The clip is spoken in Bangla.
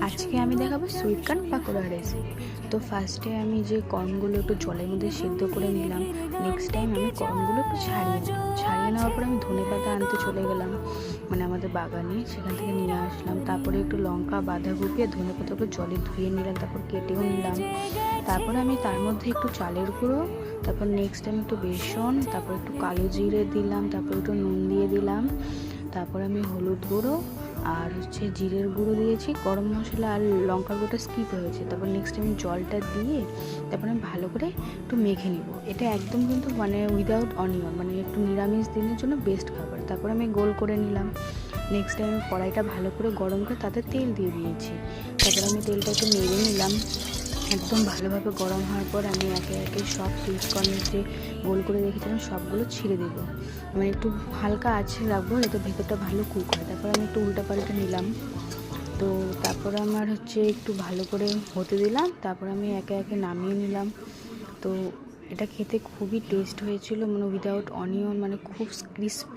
আজকে আমি দেখাবো সুইট কর্ন পাকোড়া রেসিপি। তো ফার্স্টে আমি যে কর্নগুলো একটু জলের মধ্যে সিদ্ধ করে নিলাম। নেক্সট টাইম আমি কর্নগুলো একটু ছাড়িয়ে নিলাম। ছাড়িয়ে নেওয়ার পর আমি ধনেপাতা আনতে চলে গেলাম, মানে আমাদের বাগানে, সেখান থেকে নিয়ে আসলাম। তারপরে একটু লঙ্কা, বাঁধাকপি আর ধনেপাতাকে জলে ধুয়ে নিলাম, তারপর কেটেও নিলাম। তারপরে আমি তার মধ্যে একটু চালের গুঁড়ো, তারপর নেক্সট টাইম একটু বেসন, তারপর একটু কালো জিরে দিলাম, তারপর একটু নুন দিয়ে দিলাম। তারপর আমি হলুদ গুঁড়ো আর জিরের গুঁড়ো দিয়েছি, গরম মশলা আর লঙ্কার গুঁড়োটা স্কিপ হয়েছে। তারপর নেক্সট আমি জলটা দিয়ে তারপরে আমি ভালো করে একটু মেখে নিব। এটা একদম কিন্তু মানে উইদাউট অনিয়ন, মানে একটু নিরামিষ দিনের জন্য বেস্ট খাবার। তারপর আমি গোল করে নিলাম। নেক্সট টাইম কড়াইটা ভালো করে গরম করে তাতে তেল দিয়ে দিয়েছি। তারপর আমি তেলটা একটু নেড়ে নিলাম। একদম ভালোভাবে গরম হওয়ার পর আমি একে একে সব সুইট কর্নের যে গোল করে রেখেছিলাম সবগুলো ছিঁড়ে দেবো। মানে একটু হালকা আঁচে রাখবো, এতে ভেতরটা ভালো কুক হয়। তারপর আমি একটু উল্টা পাল্টা নিলাম। তো তারপরে আমার একটু ভালো করে হতে দিলাম। তারপর আমি একে একে নামিয়ে নিলাম। তো এটা খেতে খুবই টেস্ট হয়েছিল, মানে উইদাউট অনিয়ন, মানে খুব ক্রিস্পি।